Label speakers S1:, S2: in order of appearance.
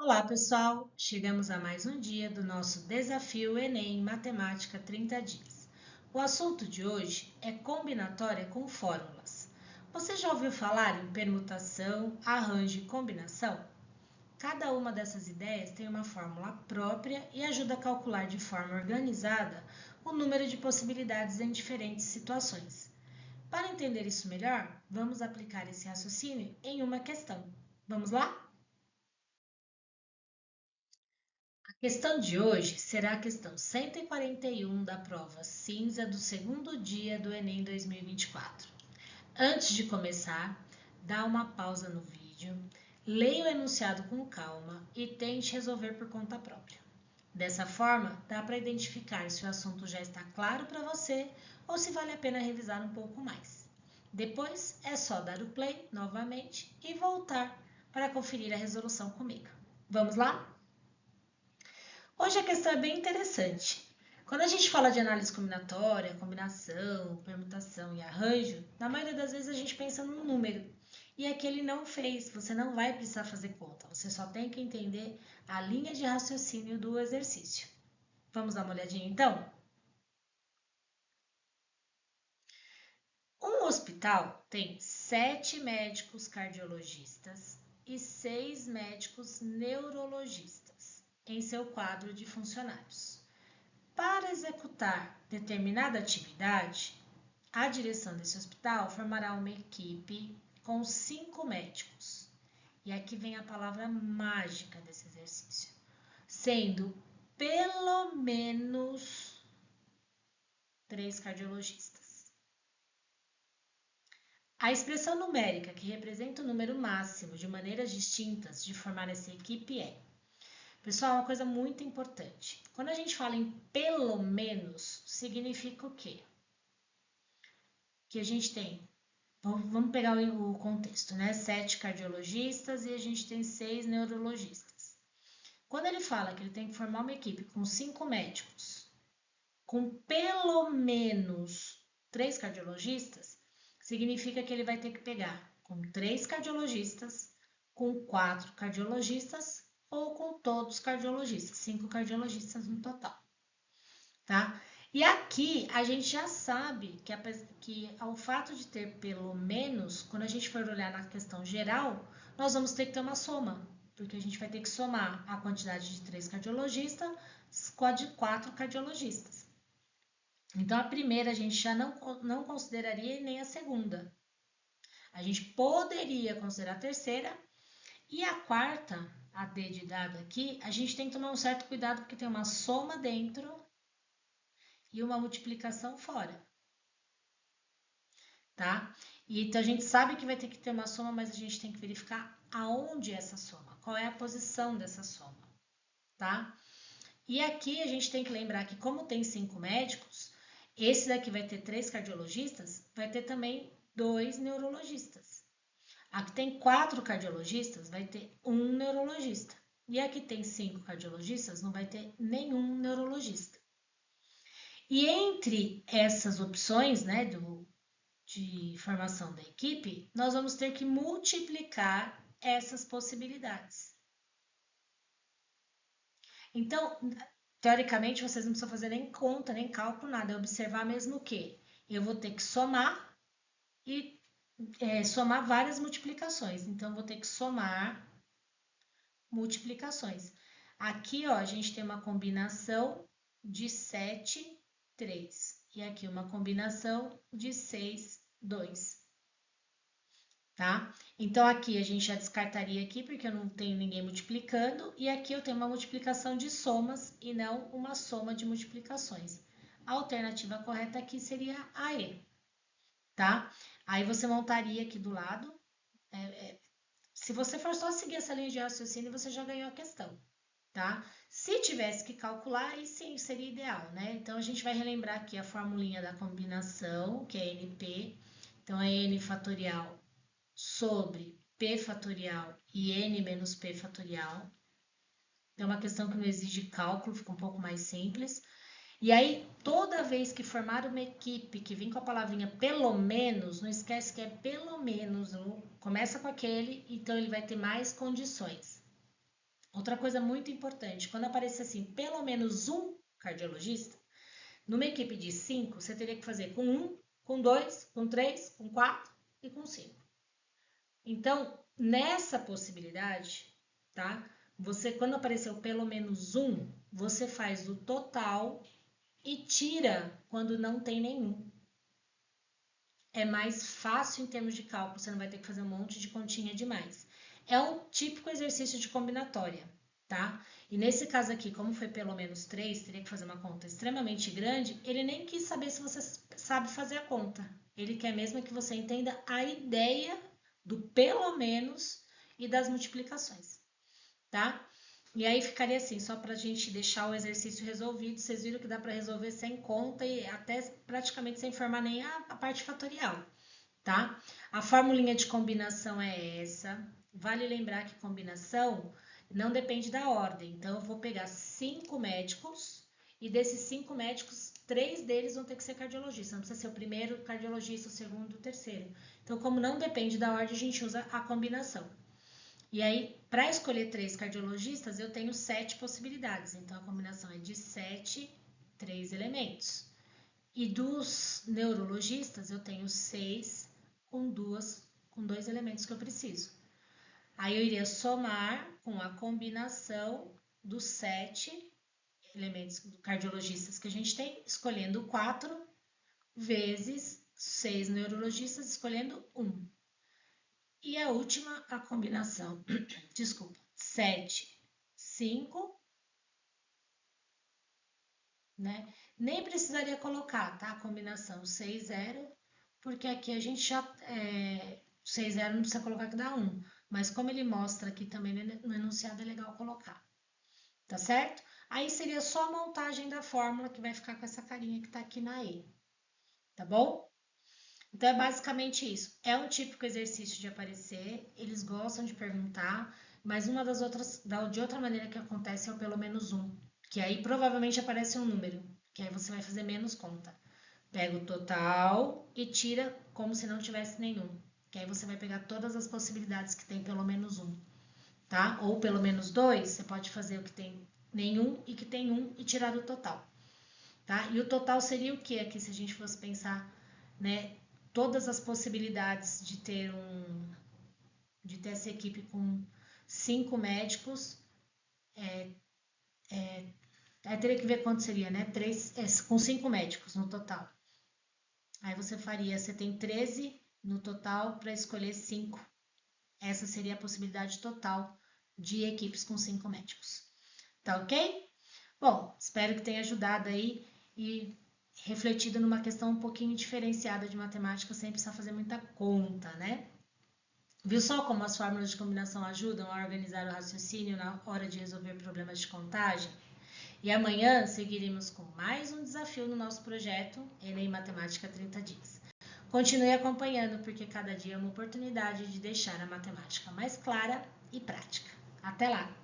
S1: Olá, pessoal! Chegamos a mais um dia do nosso desafio Enem Matemática 30 dias. O assunto de hoje é combinatória com fórmulas. Você já ouviu falar em permutação, arranjo e combinação? Cada uma dessas ideias tem uma fórmula própria e ajuda a calcular de forma organizada o número de possibilidades em diferentes situações. Para entender isso melhor, vamos aplicar esse raciocínio em uma questão. Vamos lá? A questão de hoje será a questão 141 da prova cinza do segundo dia do Enem 2024. Antes de começar, dá uma pausa no vídeo, leia o enunciado com calma e tente resolver por conta própria. Dessa forma, dá para identificar se o assunto já está claro para você ou se vale a pena revisar um pouco mais. Depois é só dar o play novamente e voltar para conferir a resolução comigo. Vamos lá? Hoje a questão é bem interessante. Quando a gente fala de análise combinatória, combinação, permutação e arranjo, na maioria das vezes a gente pensa num número. E aqui ele não fez, você não vai precisar fazer conta, você só tem que entender a linha de raciocínio do exercício. Vamos dar uma olhadinha então? Um hospital tem 7 médicos cardiologistas e 6 médicos neurologistas em seu quadro de funcionários. Para executar determinada atividade, a direção desse hospital formará uma equipe com 5 médicos. E aqui vem a palavra mágica desse exercício, sendo pelo menos 3 cardiologistas. A expressão numérica que representa o número máximo de maneiras distintas de formar essa equipe é: pessoal, uma coisa muito importante. Quando a gente fala em pelo menos, significa o quê? Que a gente tem, vamos pegar o contexto, né? 7 cardiologistas e a gente tem 6 neurologistas. Quando ele fala que ele tem que formar uma equipe com 5 médicos, com pelo menos 3 cardiologistas, significa que ele vai ter que pegar com 3 cardiologistas, com 4 cardiologistas ou com todos os cardiologistas, 5 cardiologistas no total, tá? E aqui a gente já sabe que ao fato de ter pelo menos, quando a gente for olhar na questão geral, nós vamos ter que ter uma soma, porque a gente vai ter que somar a quantidade de 3 cardiologistas com a de 4 cardiologistas. Então a primeira a gente já não consideraria nem a segunda. A gente poderia considerar a terceira e a quarta, a D de dado aqui, a gente tem que tomar um certo cuidado porque tem uma soma dentro e uma multiplicação fora, tá? E então a gente sabe que vai ter que ter uma soma, mas a gente tem que verificar aonde é essa soma, qual é a posição dessa soma, tá? E aqui a gente tem que lembrar que como tem 5 médicos, esse daqui vai ter 3 cardiologistas, vai ter também 2 neurologistas. Aqui tem 4 cardiologistas, vai ter um neurologista. E aqui tem 5 cardiologistas, não vai ter nenhum neurologista. E entre essas opções, né, de formação da equipe, nós vamos ter que multiplicar essas possibilidades. Então, teoricamente, vocês não precisam fazer nem conta, nem cálculo, nada. É observar mesmo que eu vou ter que somar e somar várias multiplicações. Então, eu vou ter que somar multiplicações. Aqui, ó, a gente tem uma combinação de 7, 3. E aqui uma combinação de 6, 2. Tá? Então, aqui a gente já descartaria aqui, porque eu não tenho ninguém multiplicando, e aqui eu tenho uma multiplicação de somas e não uma soma de multiplicações. A alternativa correta aqui seria a E, tá? Aí você montaria aqui do lado. Se você for só seguir essa linha de raciocínio, você já ganhou a questão, tá? Se tivesse que calcular, aí sim seria ideal, né? Então, a gente vai relembrar aqui a formulinha da combinação, que é NP. Então, é N fatorial sobre P fatorial e N menos P fatorial. É uma questão que não exige cálculo, fica um pouco mais simples. E aí, toda vez que formar uma equipe que vem com a palavrinha pelo menos, não esquece que é pelo menos, começa com aquele, então ele vai ter mais condições. Outra coisa muito importante, quando aparecer assim, pelo menos um cardiologista, numa equipe de 5, você teria que fazer com 1, com 2, com 3, com 4 e com 5. Então, nessa possibilidade, tá? Você, quando apareceu pelo menos um, você faz o total e tira quando não tem nenhum. É mais fácil em termos de cálculo, você não vai ter que fazer um monte de continha demais. É um típico exercício de combinatória, tá? E nesse caso aqui, como foi pelo menos 3, teria que fazer uma conta extremamente grande, ele nem quis saber se você sabe fazer a conta. Ele quer mesmo que você entenda a ideia do pelo menos e das multiplicações, tá? E aí ficaria assim, só para a gente deixar o exercício resolvido. Vocês viram que dá para resolver sem conta e até praticamente sem formar nem a parte fatorial, tá? A formulinha de combinação é essa. Vale lembrar que combinação não depende da ordem. Então, eu vou pegar 5 médicos e desses 5 médicos, 3 deles vão ter que ser cardiologistas. Não precisa ser o primeiro cardiologista, o segundo, o terceiro. Então, como não depende da ordem, a gente usa a combinação. E aí, para escolher 3 cardiologistas, eu tenho 7 possibilidades. Então, a combinação é de 7, 3 elementos. E dos neurologistas, eu tenho 6 com 2 elementos que eu preciso. Aí, eu iria somar com a combinação dos 7 elementos cardiologistas que a gente tem, escolhendo 4 vezes 6 neurologistas, escolhendo 1. E a última, a combinação, desculpa, 7, 5, né? Nem precisaria colocar, tá? A combinação 6, 0, porque aqui a gente já, 6, 0 não precisa colocar que dá 1. Mas como ele mostra aqui também no enunciado, é legal colocar, tá certo? Aí seria só a montagem da fórmula que vai ficar com essa carinha que tá aqui na E, tá bom? Então, é basicamente isso. É um típico exercício de aparecer, eles gostam de perguntar, mas uma das outras, de outra maneira que acontece é o pelo menos um, que aí provavelmente aparece um número, que aí você vai fazer menos conta. Pega o total e tira como se não tivesse nenhum, que aí você vai pegar todas as possibilidades que tem pelo menos um, tá? Ou pelo menos 2, você pode fazer o que tem nenhum e que tem um e tirar do total, tá? E o total seria o que aqui, se a gente fosse pensar, né? Todas as possibilidades de ter essa equipe com 5 médicos, aí teria que ver quanto seria, né? Com 5 médicos no total. Aí você tem 13 no total para escolher 5. Essa seria a possibilidade total de equipes com 5 médicos. Tá ok? Bom, espero que tenha ajudado aí e refletido numa questão um pouquinho diferenciada de matemática, sem precisar fazer muita conta, né? Viu só como as fórmulas de combinação ajudam a organizar o raciocínio na hora de resolver problemas de contagem? E amanhã seguiremos com mais um desafio no nosso projeto Enem Matemática 30 Dias. Continue acompanhando, porque cada dia é uma oportunidade de deixar a matemática mais clara e prática. Até lá!